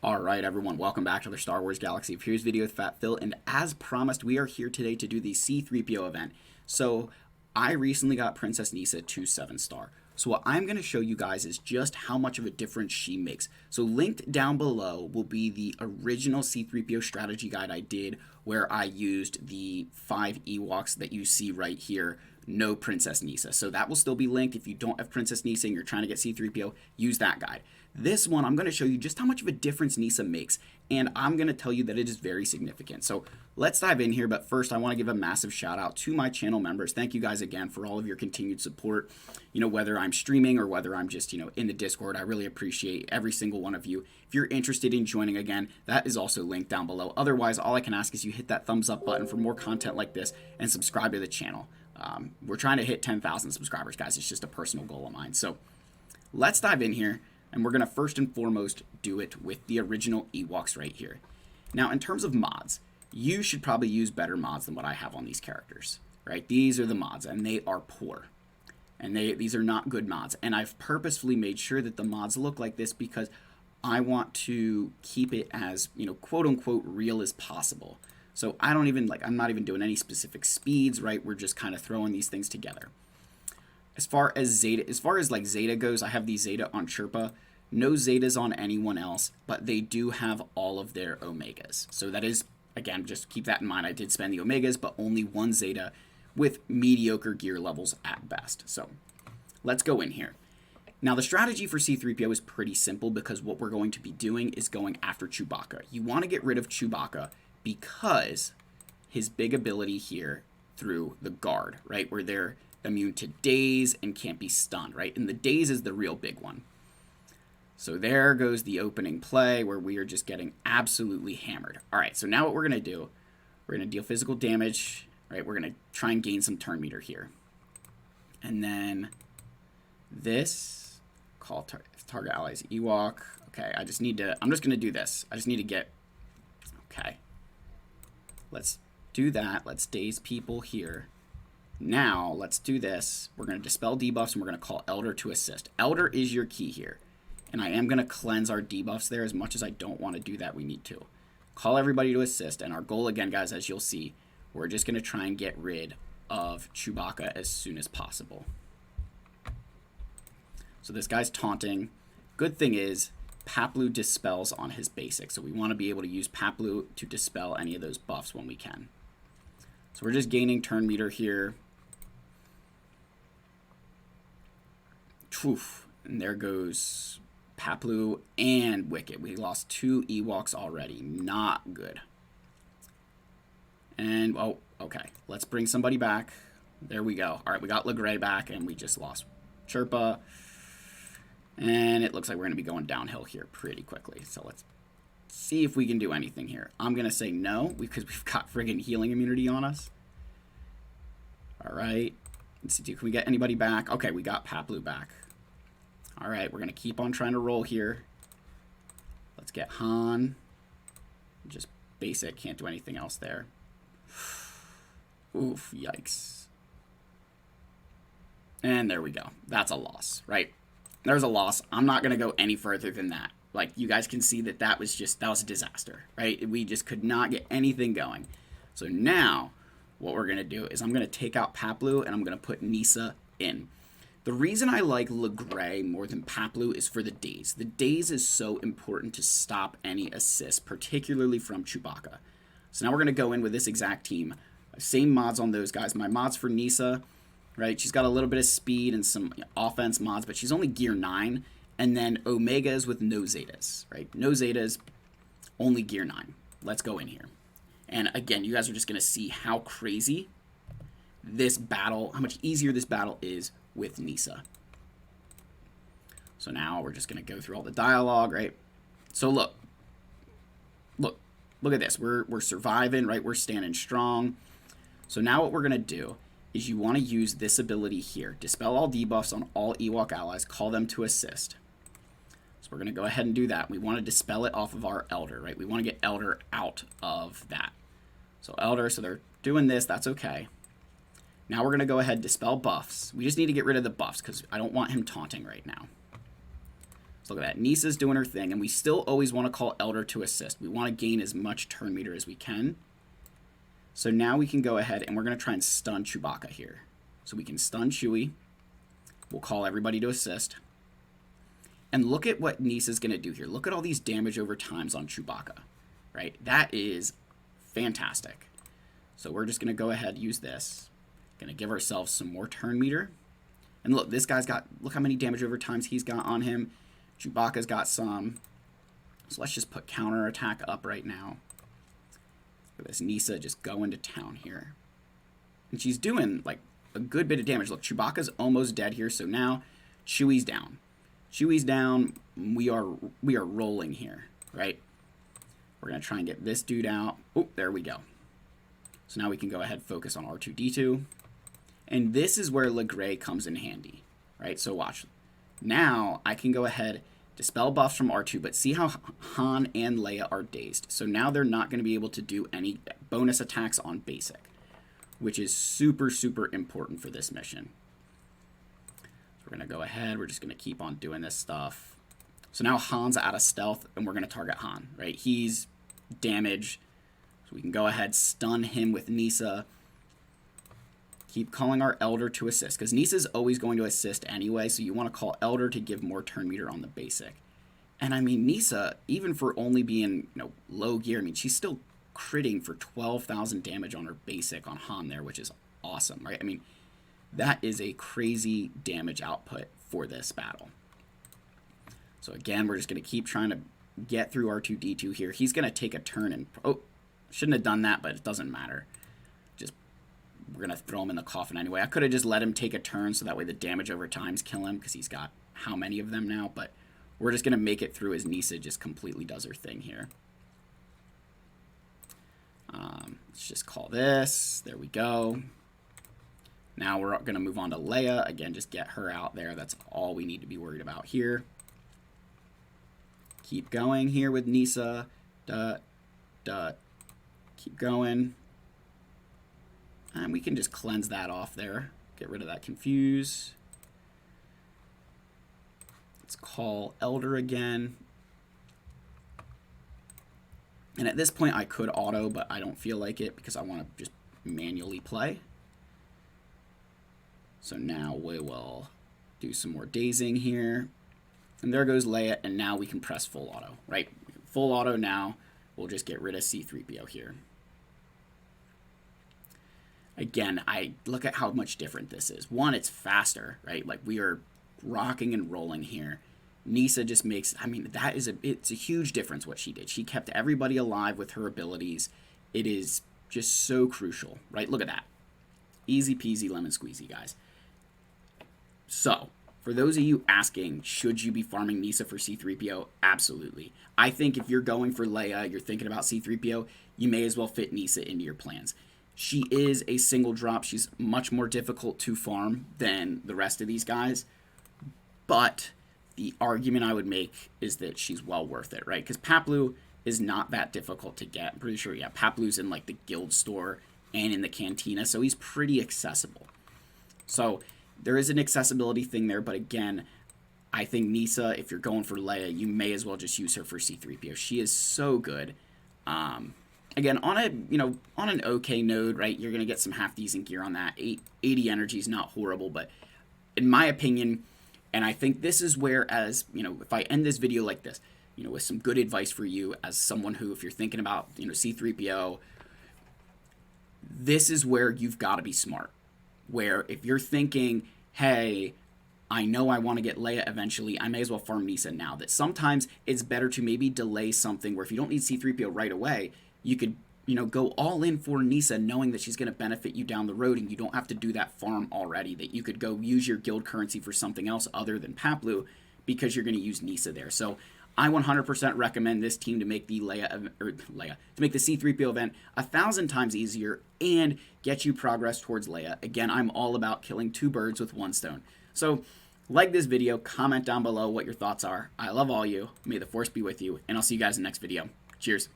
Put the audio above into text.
Alright everyone, welcome back to the Star Wars Galaxy of Heroes video with Fat Phil, and as promised, we are here today to do the C3PO event. So, I recently got Princess Kneesaa to 7-star. So what I'm going to show you guys is just how much of a difference she makes. So linked down below will be the original C3PO strategy guide I did, where I used the 5 Ewoks that you see right here, no Princess Kneesaa. So that will still be linked. If you don't have Princess Kneesaa and you're trying to get C3PO, use that guide. This one, I'm going to show you just how much of a difference Kneesaa makes, and I'm going to tell you that it is very significant. So let's dive in here, but first I want to give a massive shout out to my channel members. Thank you guys again for all of your continued support. You know, whether I'm streaming or whether I'm just, in the Discord, I really appreciate every single one of you. If you're interested in joining again, that is also linked down below. Otherwise, all I can ask is you hit that thumbs up button for more content like this and subscribe to the channel. We're trying to hit 10,000 subscribers, guys. It's just a personal goal of mine. So let's dive in here. And we're going to first and foremost do it with the original Ewoks right here. Now, in terms of mods, you should probably use better mods than what I have on these characters, right? These are the mods, and they are poor. And these are not good mods. And I've purposefully made sure that the mods look like this because I want to keep it as, quote-unquote real as possible. So I don't even, I'm not even doing any specific speeds, right? We're just kind of throwing these things together. As far as Zeta goes, I have the Zeta on Chirpa. No Zetas on anyone else, but they do have all of their Omegas. So that is, again, just keep that in mind. I did spend the Omegas, but only one Zeta with mediocre gear levels at best. So let's go in here. Now, the strategy for C3PO is pretty simple because what we're going to be doing is going after Chewbacca. You want to get rid of Chewbacca because his big ability here through the guard, right, where they're immune to daze and can't be stunned, right? And the daze is the real big one. So there goes the opening play where we are just getting absolutely hammered. All right, so now what we're going to do, we're going to deal physical damage, right? We're going to try and gain some turn meter here. And then this, call target allies Ewok. Okay, I'm just going to do this. I just need to get, okay. Let's do that. Let's daze people here. Now, let's do this. We're going to dispel debuffs, and we're going to call Elder to assist. Elder is your key here. And I am going to cleanse our debuffs there as much as I don't want to do that. We need to. Call everybody to assist. And our goal, again, guys, as you'll see, we're just going to try and get rid of Chewbacca as soon as possible. So this guy's taunting. Good thing is, Paplu dispels on his basic. So we want to be able to use Paplu to dispel any of those buffs when we can. So we're just gaining turn meter here. Oof. And there goes Paplu and Wicket. We lost 2 Ewoks already. Not good. And, oh, okay. Let's bring somebody back. There we go. All right, we got Legray back, and we just lost Chirpa. And it looks like we're going to be going downhill here pretty quickly. So let's see if we can do anything here. I'm going to say no, because we've got friggin' healing immunity on us. All right. Let's see, can we get anybody back? Okay, we got Paplu back. All right, we're going to keep on trying to roll here. Let's get Han. Just basic, can't do anything else there. Oof, yikes. And there we go. That's a loss, right? There's a loss. I'm not going to go any further than that. Like, you guys can see that was a disaster, right? We just could not get anything going. So now, what we're going to do is I'm going to take out Paplu and I'm going to put Kneesaa in. The reason I like Legray more than Paplu is for the daze. The daze is so important to stop any assists, particularly from Chewbacca. So now we're going to go in with this exact team. Same mods on those guys. My mods for Kneesaa, right? She's got a little bit of speed and some offense mods, but she's only gear 9. And then Omegas with no Zetas, right? No Zetas, only gear 9. Let's go in here. And again, you guys are just going to see how crazy this battle, how much easier this battle is with Kneesaa. So now we're just going to go through all the dialogue, right? So look at this. We're surviving, right? We're standing strong. So now what we're going to do is you want to use this ability here. Dispel all debuffs on all Ewok allies. Call them to assist. So we're going to go ahead and do that. We want to dispel it off of our Elder, right? We want to get Elder out of that. So Elder, so they're doing this. That's okay. Now we're going to go ahead and dispel buffs. We just need to get rid of the buffs because I don't want him taunting right now. So look at that. Kneesaa's doing her thing, and we still always want to call Elder to assist. We want to gain as much turn meter as we can. So now we can go ahead and we're going to try and stun Chewbacca here. So we can stun Chewie. We'll call everybody to assist. And look at what Kneesaa's going to do here. Look at all these damage over times on Chewbacca, right? That is fantastic. So we're just going to go ahead and use this. Going to give ourselves some more turn meter. And look, this guy's got, look how many damage over times he's got on him. Chewbacca's got some. So let's just put counterattack up right now. Look at this Kneesaa just going to town here. And she's doing like a good bit of damage. Look, Chewbacca's almost dead here. So now Chewie's down. Chewie's down. We are rolling here, right? We're going to try and get this dude out. Oh, there we go. So now we can go ahead and focus on R2-D2. And this is where Legray comes in handy, right? So watch. Now I can go ahead, dispel buffs from R2, but see how Han and Leia are dazed. So now they're not going to be able to do any bonus attacks on basic, which is super, super important for this mission. So we're going to go ahead. We're just going to keep on doing this stuff. So now Han's out of stealth, and we're going to target Han, right? He's damaged. So we can go ahead, stun him with Kneesaa. Keep calling our Elder to assist, because Kneesaa's always going to assist anyway, so you want to call Elder to give more turn meter on the basic. And I mean, Kneesaa, even for only being, low gear, I mean, she's still critting for 12,000 damage on her basic on Han there, which is awesome, right? I mean, that is a crazy damage output for this battle. So again, we're just going to keep trying to get through R2-D2 here. He's going to take a turn and... Oh, shouldn't have done that, but it doesn't matter. We're going to throw him in the coffin anyway. I could have just let him take a turn so that way the damage over times kill him, because he's got how many of them now, but we're just going to make it through as Kneesaa just completely does her thing here. Let's just call this. There we go. Now we're going to move on to Leia. Again, just get her out there. That's all we need to be worried about here. Keep going here with Kneesaa. Keep going. And we can just cleanse that off there. Get rid of that confuse. Let's call Elder again. And at this point I could auto, but I don't feel like it because I want to just manually play. So now we will do some more dazing here. And there goes Leia, and now we can press full auto, right? Full auto now. We'll just get rid of C3PO here. Again, I look at how much different this is. One, it's faster, right? Like we are rocking and rolling here. Kneesaa just makes, I mean, it's a huge difference what she did. She kept everybody alive with her abilities. It is just so crucial, right? Look at that. Easy peasy lemon squeezy, guys. So, for those of you asking, should you be farming Kneesaa for C3PO? Absolutely. I think if you're going for Leia, you're thinking about C3PO, you may as well fit Kneesaa into your plans. She is a single drop. She's much more difficult to farm than the rest of these guys. But the argument I would make is that she's well worth it, right? Because Paplu is not that difficult to get. I'm pretty sure, yeah, Paplu's in like the guild store and in the cantina, so he's pretty accessible. So there is an accessibility thing there, but again, I think Kneesaa, if you're going for Leia, you may as well just use her for C3PO. She is so good. Again, on an okay node, right, you're going to get some half decent gear on that. 80 energy is not horrible, but in my opinion, and I think this is where, as, if I end this video like this, with some good advice for you as someone who, if you're thinking about, C3PO, this is where you've got to be smart. Where if you're thinking, hey, I know I want to get Leia eventually, I may as well farm Kneesaa now. That sometimes it's better to maybe delay something where if you don't need C3PO right away, you could, go all in for Kneesaa knowing that she's going to benefit you down the road and you don't have to do that farm already, that you could go use your guild currency for something else other than Paplu because you're going to use Kneesaa there. So I 100% recommend this team to make the to make the C3PO event 1,000 times easier and get you progress towards Leia. Again, I'm all about killing two birds with one stone. So like this video, comment down below what your thoughts are. I love all you. May the force be with you, and I'll see you guys in the next video. Cheers.